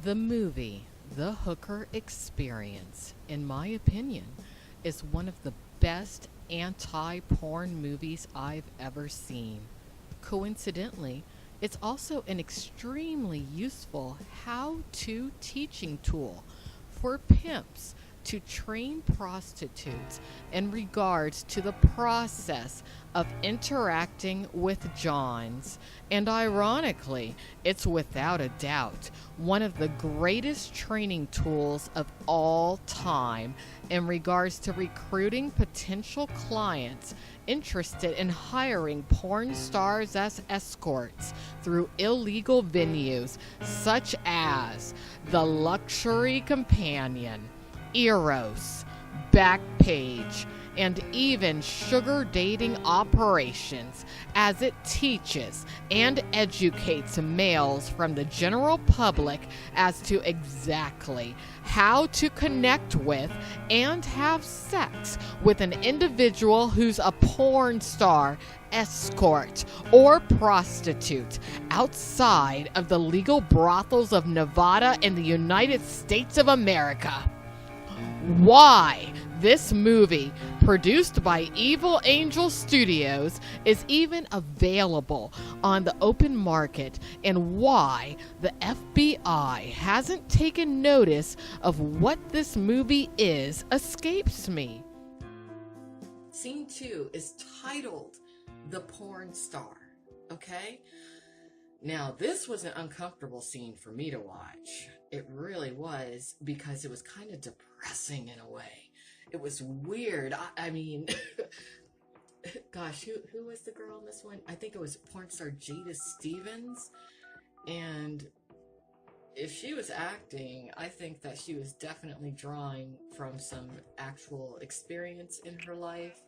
The movie, The Hooker Experience, in my opinion, is one of the best anti-porn movies I've ever seen. Coincidentally, it's also an extremely useful how-to teaching tool for pimps to train prostitutes in regards to the process of interacting with Johns. And ironically, it's without a doubt one of the greatest training tools of all time in regards to recruiting potential clients interested in hiring porn stars as escorts through illegal venues such as the Luxury Companion, Eros, Backpage, and even sugar dating operations, as it teaches and educates males from the general public as to exactly how to connect with and have sex with an individual who's a porn star, escort, or prostitute outside of the legal brothels of Nevada in the United States of America. Why this movie, produced by Evil Angel Studios, is even available on the open market, and why the FBI hasn't taken notice of what this movie is, escapes me. Scene 2 is titled The Porn Star, okay? Now, this was an uncomfortable scene for me to watch. It really was, because it was kind of depressing in a way. It was weird. I mean, gosh, who was the girl in this one? I think it was porn star Jada Stevens. And if she was acting, I think that she was definitely drawing from some actual experience in her life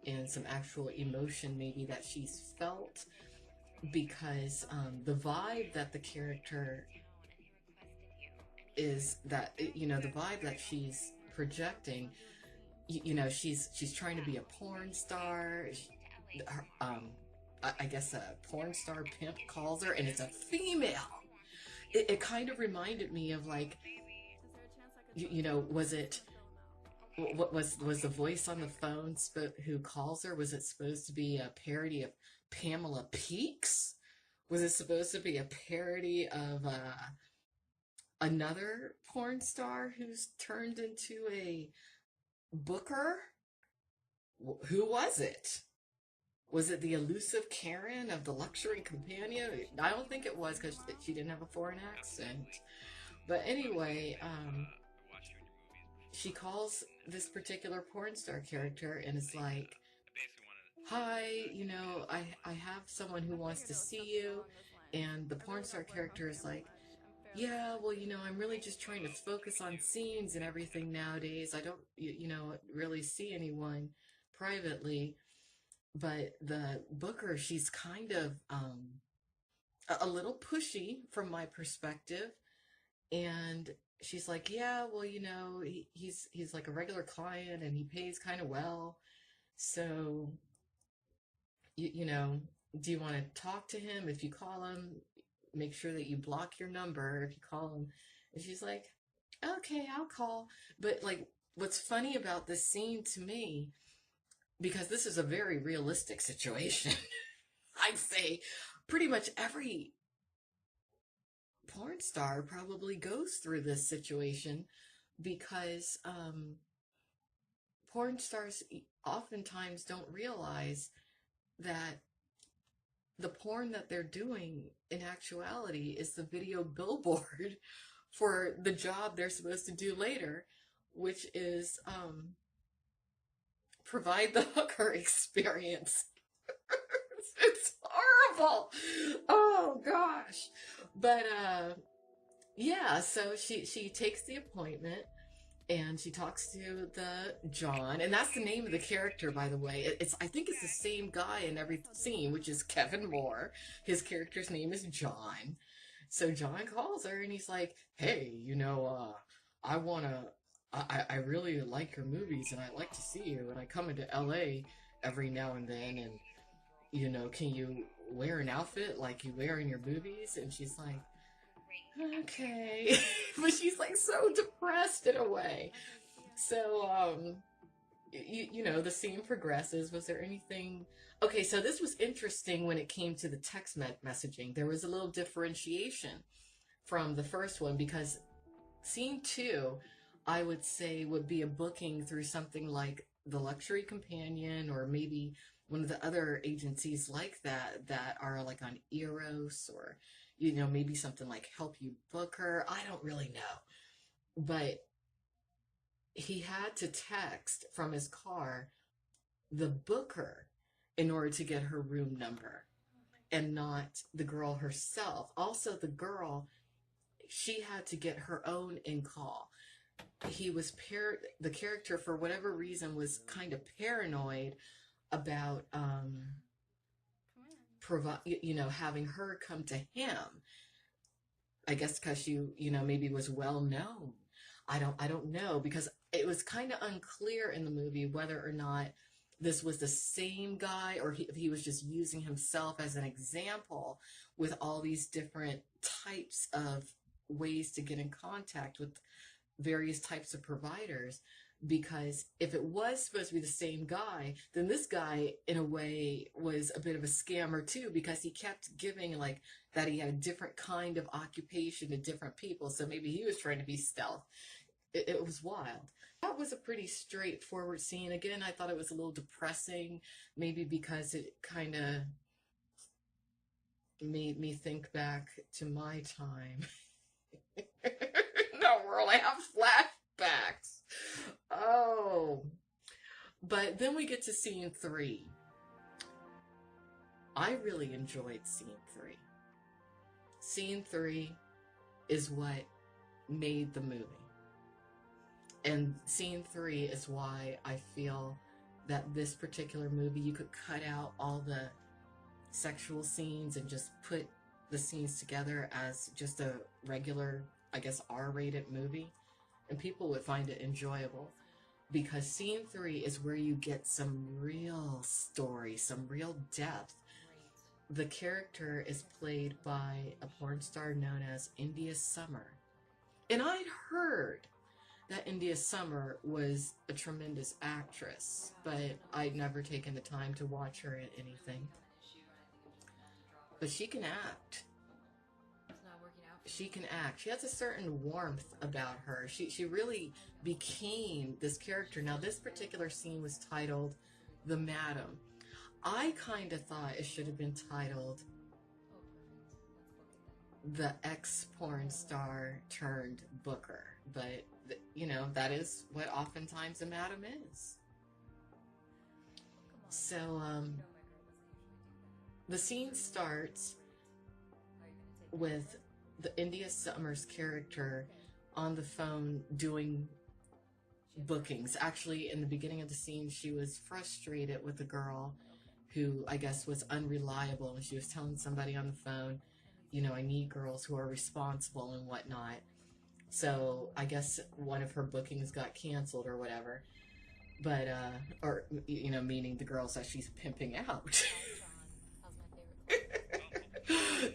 and some actual emotion maybe that she's felt, because the vibe that the character is, that, you know, the vibe that she's projecting, you know, she's trying to be a porn star. I guess a porn star pimp calls her, and it's a female. It kind of reminded me of, like, you know, what was the voice on the phone who calls her? Was it supposed to be a parody of Pamela Peaks? Was it supposed to be a parody of another porn star who's turned into a booker? Who was it? Was it the elusive Karen of the Luxury Companion? I don't think it was, because she didn't have a foreign accent. But anyway, she calls this particular porn star character and is like, hi, you know, I have someone who wants to see you. And the porn star character is like, yeah, well, you know, I'm really just trying to focus on scenes and everything nowadays. I don't, you know, really see anyone privately. But the booker, she's kind of a little pushy from my perspective. And she's like, yeah, well, you know, he's like a regular client and he pays kind of well. So, you know, do you want to talk to him? If you call him, make sure that you block your number if you call him. And she's like, okay, I'll call. But, like, what's funny about this scene to me, because this is a very realistic situation, I'd say pretty much every porn star probably goes through this situation, because porn stars oftentimes don't realize that the porn that they're doing in actuality is the video billboard for the job they're supposed to do later, which is provide the hooker experience. It's horrible. Oh gosh. But yeah, so she takes the appointment and she talks to the John, and that's the name of the character, by the way. I think it's the same guy in every scene, which is Kevin Moore. His character's name is John. So John calls her and he's like, hey, you know, I really like your movies and I like to see you, and I come into LA every now and then, and, you know, can you wear an outfit like you wear in your movies? And she's like, Okay. But she's like so depressed in a way. So, you know, the scene progresses. Was there anything? Okay, so this was interesting when it came to the text messaging. There was a little differentiation from the first one because scene two, I would say, would be a booking through something like the Luxury Companion or maybe one of the other agencies like that that are like on Eros or, you know, maybe something like Help You Book Her. I don't really know. But he had to text from his car the booker in order to get her room number and not the girl herself. Also, the girl, she had to get her own in call. He was the character, for whatever reason, was kind of paranoid about you know, having her come to him. I guess because she, you know, maybe was well known. I don't know, because it was kind of unclear in the movie whether or not this was the same guy or if he was just using himself as an example with all these different types of ways to get in contact with various types of providers. Because if it was supposed to be the same guy, then this guy in a way was a bit of a scammer too, because he kept giving like that he had a different kind of occupation to different people. So maybe he was trying to be stealth. It was wild. That was a pretty straightforward scene. Again, I thought it was a little depressing, maybe because it kind of made me think back to my time. No, world, I have flashbacks. Oh. But then we get to scene three. I really enjoyed scene three. Scene three is what made the movie. And scene three is why I feel that this particular movie, you could cut out all the sexual scenes and just put the scenes together as just a regular, I guess, R-rated movie, and people would find it enjoyable. Because scene three is where you get some real story, some real depth. The character is played by a porn star known as India Summer. And I'd heard that India Summer was a tremendous actress, but I'd never taken the time to watch her in anything. But she can act. She can act. She has a certain warmth about her. She really became this character. Now, this particular scene was titled The Madam. I kind of thought it should have been titled The Ex-Porn Star Turned Booker. But, you know, that is what oftentimes a madam is. So, the scene starts with the India Summers character on the phone doing bookings. Actually, in the beginning of the scene, she was frustrated with a girl who I guess was unreliable, and she was telling somebody on the phone, you know, I need girls who are responsible and whatnot. So I guess one of her bookings got canceled or whatever. But, or, you know, meaning the girls that she's pimping out.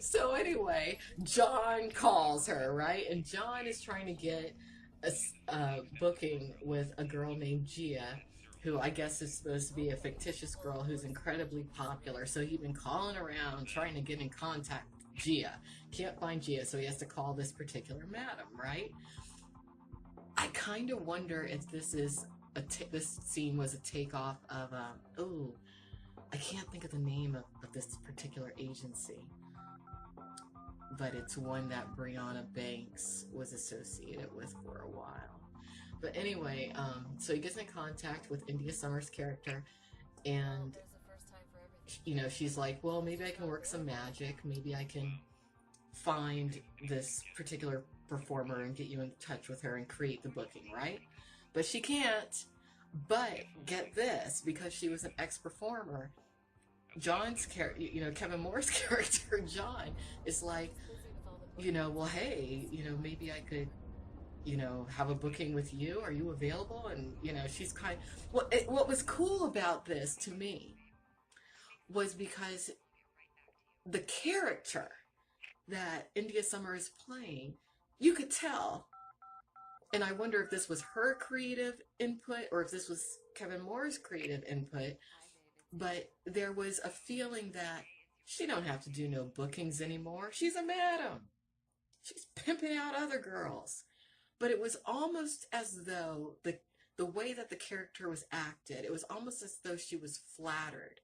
So anyway, John calls her, right? And John is trying to get a booking with a girl named Gia, who I guess is supposed to be a fictitious girl who's incredibly popular. So he's been calling around trying to get in contact with Gia. Can't find Gia, so he has to call this particular madam, right? I kind of wonder if this is this scene was a takeoff of I can't think of the name of this particular agency, but it's one that Brianna Banks was associated with for a while. But anyway, so he gets in contact with India Summers' character, and you know, she's like, well, maybe I can work some magic, maybe I can find this particular performer and get you in touch with her and create the booking, right? But she can't. But get this, because she was an ex-performer, John's character, you know, Kevin Moore's character, John, is like, you know, well, hey, you know, maybe I could, you know, have a booking with you. Are you available? And, you know, she's kind of, what was cool about this to me was because the character that India Summer is playing, you could tell. And I wonder if this was her creative input or if this was Kevin Moore's creative input. But there was a feeling that she don't have to do no bookings anymore. She's a madam. She's pimping out other girls. But it was almost as though the way that the character was acted, it was almost as though she was flattered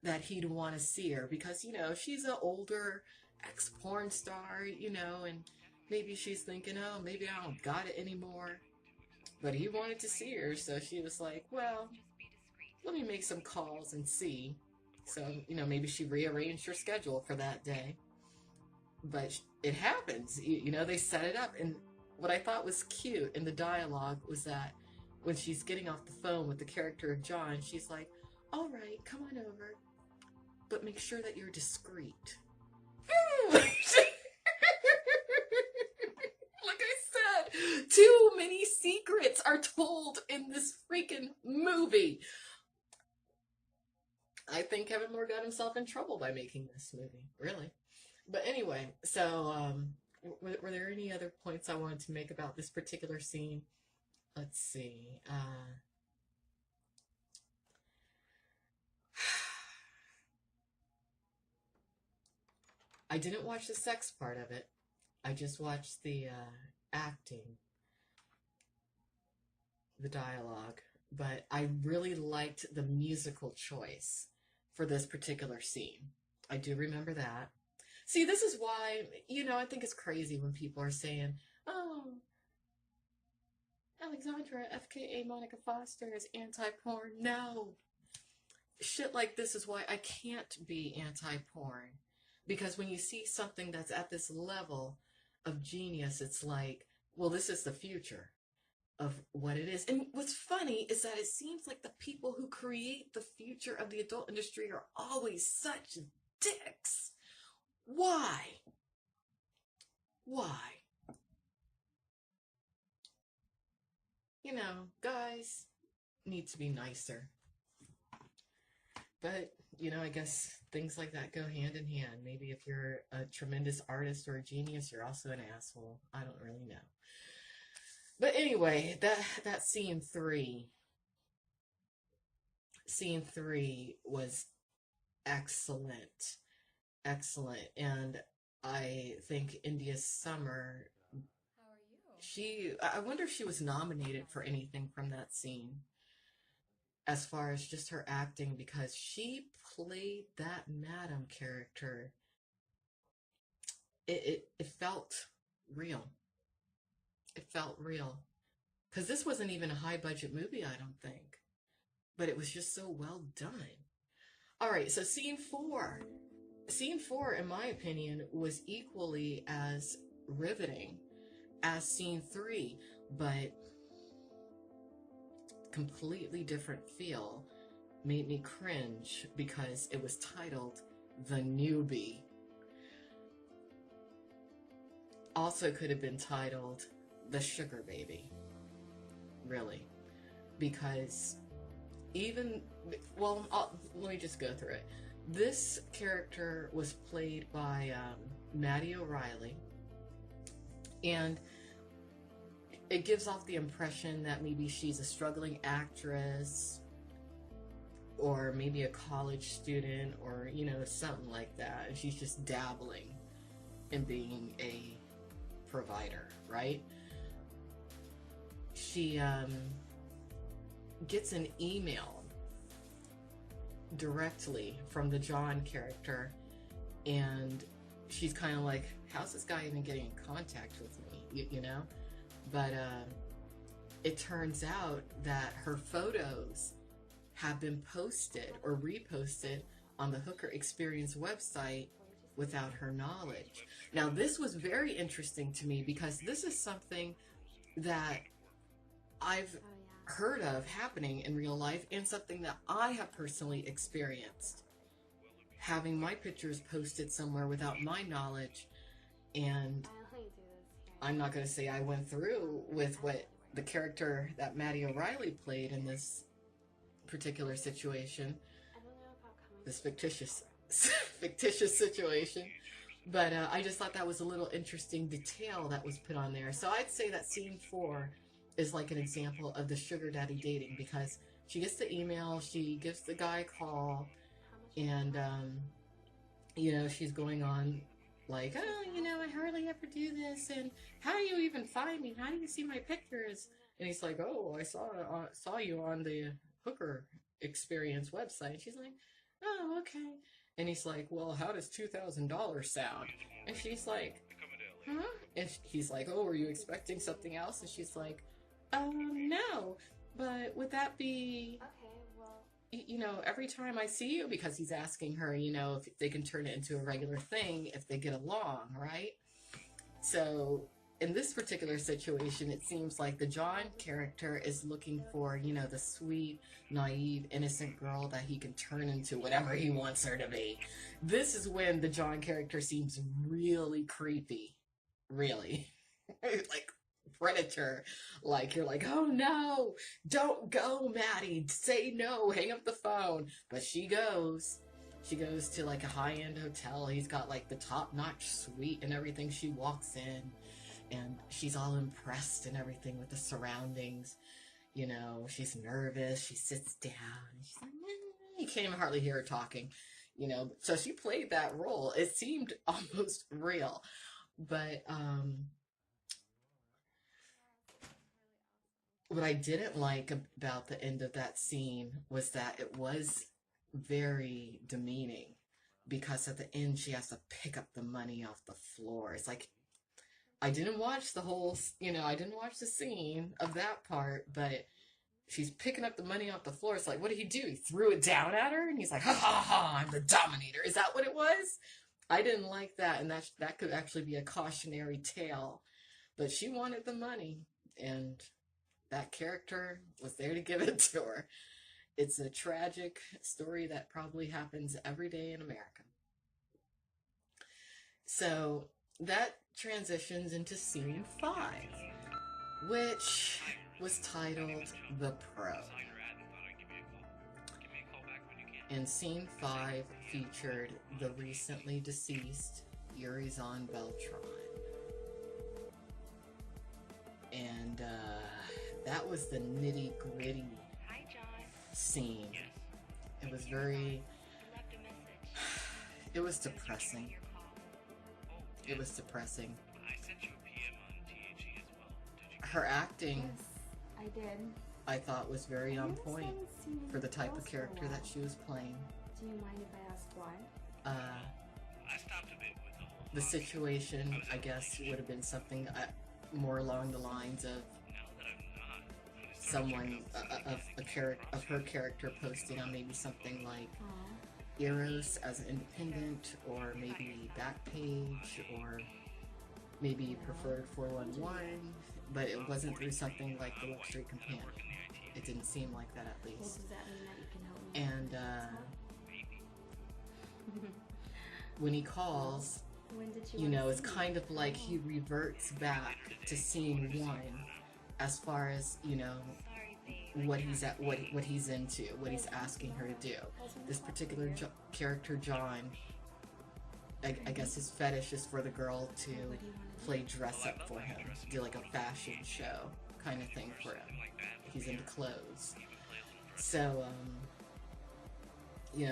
that he'd want to see her because, she's an older ex-porn star, and maybe she's thinking, oh, maybe I don't got it anymore. But he wanted to see her, so she was like, well, let me make some calls and see. So, maybe she rearranged her schedule for that day. But it happens. They set it up. And what I thought was cute in the dialogue was that when she's getting off the phone with the character of John, she's like, all right, come on over, but make sure that you're discreet. Like I said, too many secrets are told in this freaking movie. I think Kevin Moore got himself in trouble by making this movie, really. But anyway, so were there any other points I wanted to make about this particular scene? Let's see. I didn't watch the sex part of it. I just watched the acting, the dialogue. But I really liked the musical choice for this particular scene. I do remember that. See, this is why, I think it's crazy when people are saying, oh, Alexandra, FKA Monica Foster is anti-porn. No. Shit like this is why I can't be anti-porn. Because when you see something that's at this level of genius, it's like, well, this is the future of what it is. And what's funny is that it seems like the people who create the future of the adult industry are always such dicks. Why? Why? Guys need to be nicer. But, I guess things like that go hand in hand. Maybe if you're a tremendous artist or a genius, you're also an asshole. I don't really know. But anyway, that scene 3 was excellent. Excellent. And I think India Summer, I wonder if she was nominated for anything from that scene as far as just her acting, because she played that madam character. It felt real. It felt real. Because this wasn't even a high budget movie, I don't think. But it was just so well done. All right, so scene 4. Scene 4, in my opinion, was equally as riveting as scene 3, but completely different feel. Made me cringe because it was titled The Newbie. Also could have been titled The Sugar Baby. Really. Because let me just go through it. This character was played by Maddie O'Reilly, and it gives off the impression that maybe she's a struggling actress or maybe a college student or, something like that. And she's just dabbling in being a provider, right? She gets an email directly from the John character, and she's kind of like, how's this guy even getting in contact with me, But it turns out that her photos have been posted or reposted on the Hooker Experience website without her knowledge. Now, this was very interesting to me because this is something that I've heard of happening in real life and something that I have personally experienced. Having my pictures posted somewhere without my knowledge, and I'm not going to say I went through with what the character that Maddie O'Reilly played in this particular situation, this fictitious situation, But I just thought that was a little interesting detail that was put on there. So I'd say that scene 4 is like an example of the sugar daddy dating, because she gets the email, she gives the guy a call, and she's going on like, oh, I hardly ever do this, and how do you even find me? How do you see my pictures? And he's like, oh, I saw you on the Hooker Experience website. She's like, oh, okay. And he's like, well, how does $2,000 sound? And she's like, huh? And he's like, oh, were you expecting something else? And she's like, no, but would that be, every time I see you? Because he's asking her, if they can turn it into a regular thing if they get along, right? So in this particular situation, it seems like the John character is looking for, the sweet, naive, innocent girl that he can turn into whatever he wants her to be. This is when the John character seems really creepy. Really. Like Predator. Like, you're like, oh no, don't go, Maddie. Say no, hang up the phone. But she goes. She goes to like a high-end hotel. He's got like the top-notch suite and everything. She walks in. And she's all impressed and everything with the surroundings. She's nervous. She sits down. And she's like, you can't even hardly hear her talking. So she played that role. It seemed almost real. But what I didn't like about the end of that scene was that it was very demeaning. Because at the end, she has to pick up the money off the floor. It's like, I didn't watch the whole, I didn't watch the scene of that part, but she's picking up the money off the floor. It's like, what did he do? He threw it down at her, and he's like, ha ha ha, I'm the dominator. Is that what it was? I didn't like that, and that could actually be a cautionary tale. But she wanted the money, and that character was there to give it to her. It's a tragic story that probably happens every day in America. So that transitions into scene 5, which was titled The Pro. And scene 5 featured the recently deceased Urizon Beltran. And that was the nitty-gritty scene. It was it was depressing. It was depressing. Her acting, Yes, I did. I thought, was very on point for the type of character that she was playing. Do you mind if I ask why? The situation, I guess, would have been something more along the lines of someone of her character posting on maybe something like Eros as an independent, or maybe Backpage, or maybe Preferred 411, but it wasn't through something like the Wall Street Companion. It didn't seem like that, at Well, least. does that mean that you can help me? And when he calls, When did it's kind of like he reverts back to scene 1 as far as, what he's into, what he's asking her to do. This particular character, John, I guess his fetish is for the girl to play dress up for him, do like a fashion show kind of thing for him. He's into clothes. So,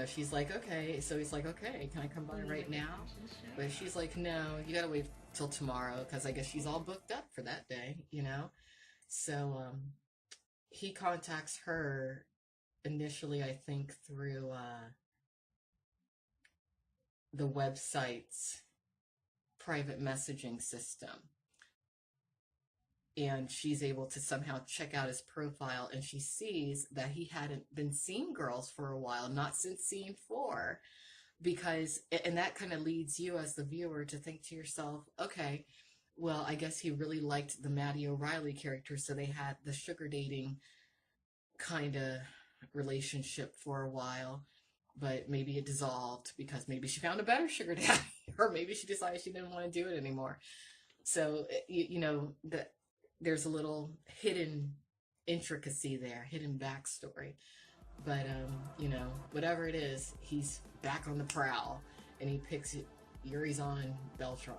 she's like, okay. So he's like, okay, can I come by right now? But she's like, no, you gotta wait till tomorrow, because I guess she's all booked up for that day, So, he contacts her initially, I think, through the website's private messaging system. And she's able to somehow check out his profile, and she sees that he hadn't been seeing girls for a while, not since scene 4. And that kind of leads you as the viewer to think to yourself, okay, well, I guess he really liked the Maddie O'Reilly character, so they had the sugar dating kind of relationship for a while, but maybe it dissolved because maybe she found a better sugar daddy, or maybe she decided she didn't want to do it anymore. So, there's a little hidden intricacy there, hidden backstory. But, whatever it is, he's back on the prowl, and he picks Urizon Beltran.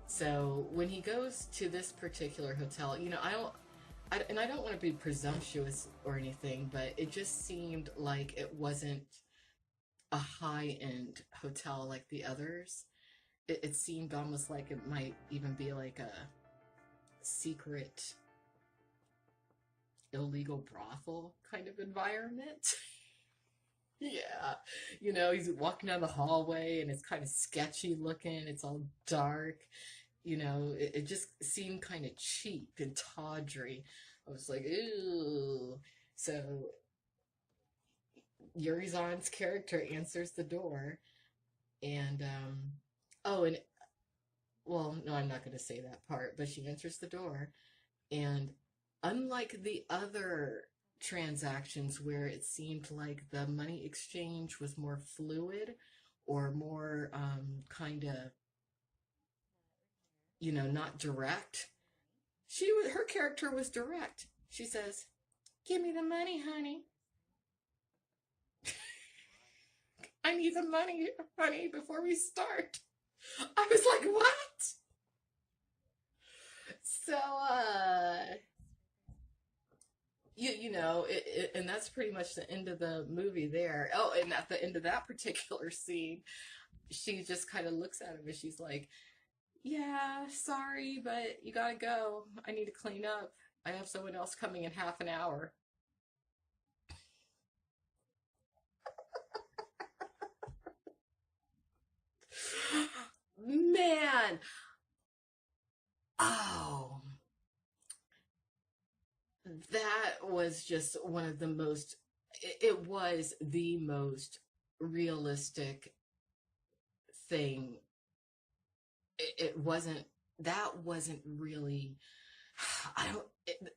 So when he goes to this particular hotel, you know, I don't want to be presumptuous or anything, but it just seemed like it wasn't a high-end hotel like the others. It seemed almost like it might even be like a secret illegal brothel kind of environment. Yeah, you know, he's walking down the hallway and it's kind of sketchy looking. It's all dark. You know, it just seemed kind of cheap and tawdry. I was like, ew. So Yurizon's character answers the door, and oh, and well, no, I'm not going to say that part, but she answers the door, and unlike the other transactions where it seemed like the money exchange was more fluid or more kind of, you know, not direct, her character was direct. She says, "Give me the money, honey. I need the money, honey, before we start." I was like, what? So, you know, and that's pretty much the end of the movie there. Oh, and at the end of that particular scene, she just kind of looks at him and she's like, "Yeah, sorry, but you gotta go. I need to clean up. I have someone else coming in half an hour." Man, oh, that was just one of the most, it was the most realistic thing. It wasn't, that wasn't really, I don't,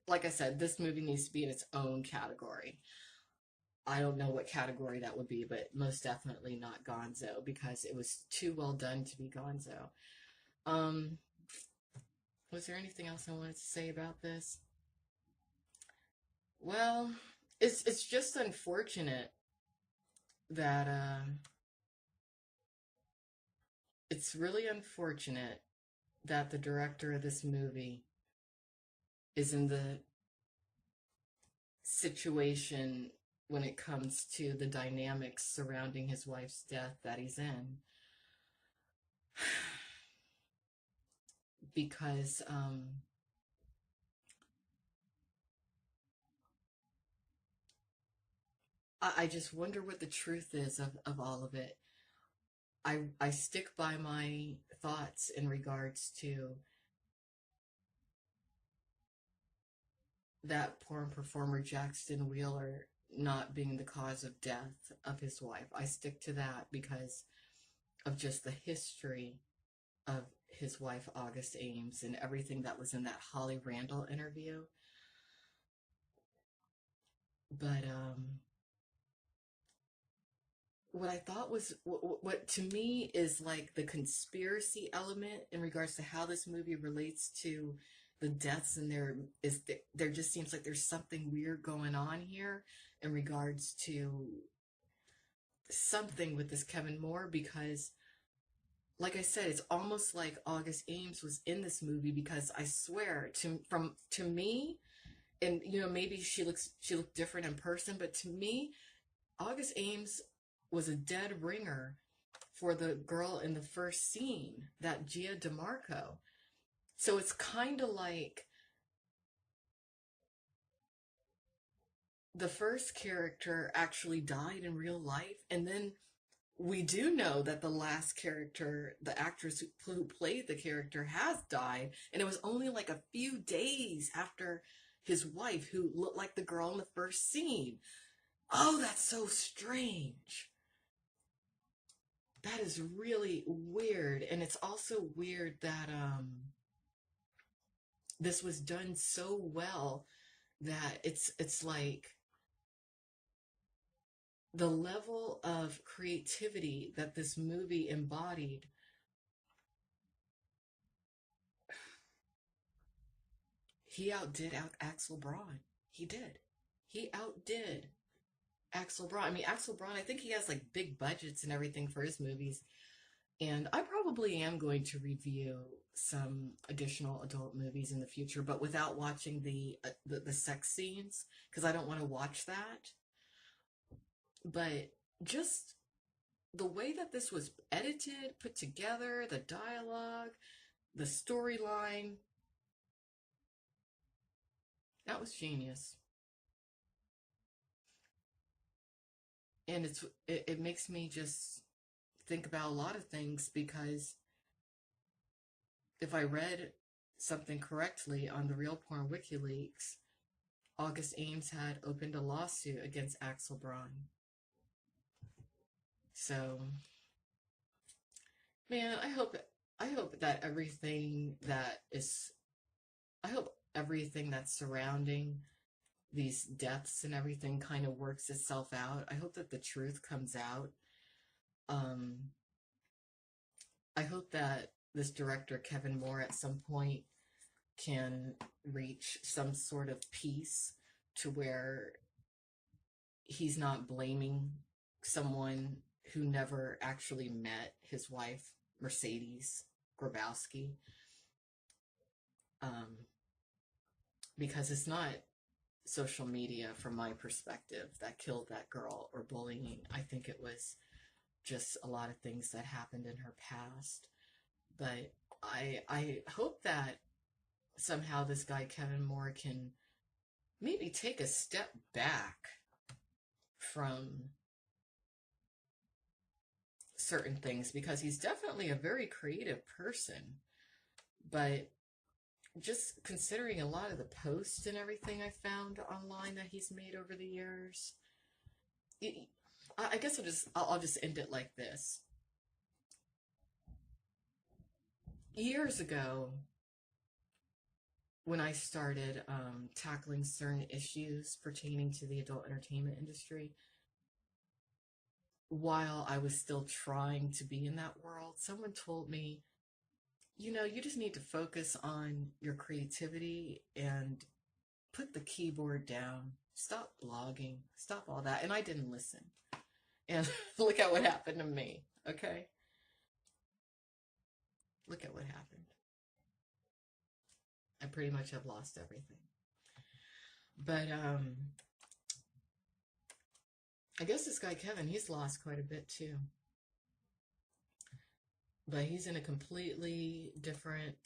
like I said, this movie needs to be in its own category. I don't know what category that would be, but most definitely not Gonzo, because it was too well done to be Gonzo. Um, was there anything else I wanted to say about this? Well, it's just unfortunate that it's really unfortunate that the director of this movie is in the situation when it comes to the dynamics surrounding his wife's death that he's in. Because I just wonder what the truth is of all of it. I stick by my thoughts in regards to that porn performer Jackson Wheeler not being the cause of death of his wife. I stick to that because of just the history of his wife, August Ames, and everything that was in that Holly Randall interview. But what I thought was, what to me is like the conspiracy element in regards to how this movie relates to the deaths, and there just seems like there's something weird going on here in regards to something with this Kevin Moore, because like I said, it's almost like August Ames was in this movie, because I swear to me, and you know, maybe she looked different in person, but to me, August Ames was a dead ringer for the girl in the first scene, that Gia DeMarco. So it's kind of like the first character actually died in real life, and then we do know that the last character, the actress who played the character, has died, and it was only like a few days after his wife, who looked like the girl in the first scene. Oh, that's so strange. That is really weird. And it's also weird that this was done so well that it's like the level of creativity that this movie embodied. He outdid Axel Braun. He did. He outdid Axel Braun. I mean, Axel Braun, I think he has like big budgets and everything for his movies. And I probably am going to review some additional adult movies in the future, but without watching the sex scenes, because I don't want to watch that. But just the way that this was edited, put together, the dialogue, the storyline, that was genius. And it makes me just think about a lot of things, because if I read something correctly on the Real Porn WikiLeaks, August Ames had opened a lawsuit against Axel Braun. So, man, I hope that I hope everything that's surrounding these deaths and everything kind of works itself out. I hope that the truth comes out. I hope that this director, Kevin Moore, at some point can reach some sort of peace to where he's not blaming someone who never actually met his wife, Mercedes Grabowski. Because it's not social media, from my perspective, that killed that girl, or bullying. I think it was just a lot of things that happened in her past. But I hope that somehow this guy, Kevin Moore, can maybe take a step back from certain things, because he's definitely a very creative person. But just considering a lot of the posts and everything I found online that he's made over the years, I guess I'll just end it like this. Years ago, when I started tackling certain issues pertaining to the adult entertainment industry, while I was still trying to be in that world, someone told me, you just need to focus on your creativity and put the keyboard down. Stop blogging. Stop all that. And I didn't listen. And look at what happened to me, okay? Look at what happened. I pretty much have lost everything. But I guess this guy Kevin, he's lost quite a bit too. But he's in a completely different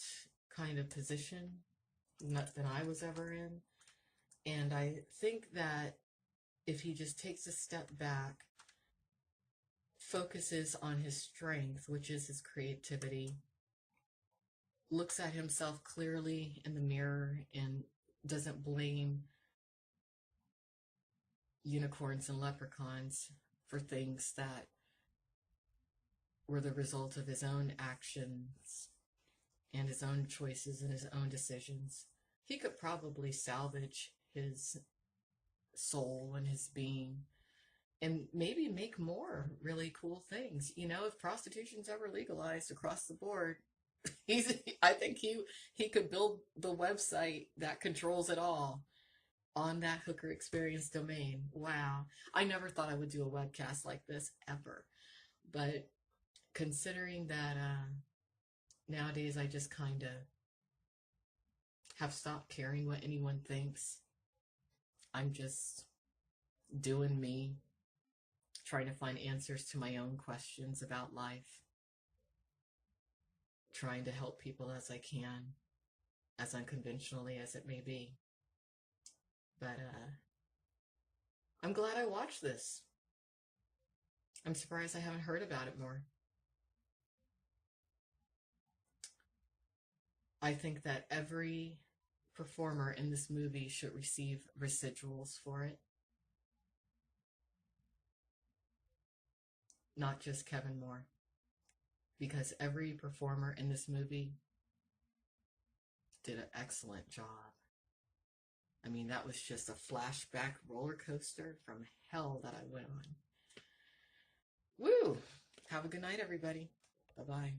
kind of position than I was ever in. And I think that if he just takes a step back, focuses on his strength, which is his creativity, looks at himself clearly in the mirror and doesn't blame unicorns and leprechauns for things that were the result of his own actions and his own choices and his own decisions, he could probably salvage his soul and his being and maybe make more really cool things. If prostitution's ever legalized across the board, I think he could build the website that controls it all on that hooker experience domain. Wow. I never thought I would do a webcast like this ever. But considering that nowadays I just kind of have stopped caring what anyone thinks, I'm just doing me, trying to find answers to my own questions about life, trying to help people as I can, as unconventionally as it may be. But I'm glad I watched this. I'm surprised I haven't heard about it more. I think that every performer in this movie should receive residuals for it. Not just Kevin Moore. Because every performer in this movie did an excellent job. I mean, that was just a flashback roller coaster from hell that I went on. Woo! Have a good night, everybody. Bye-bye.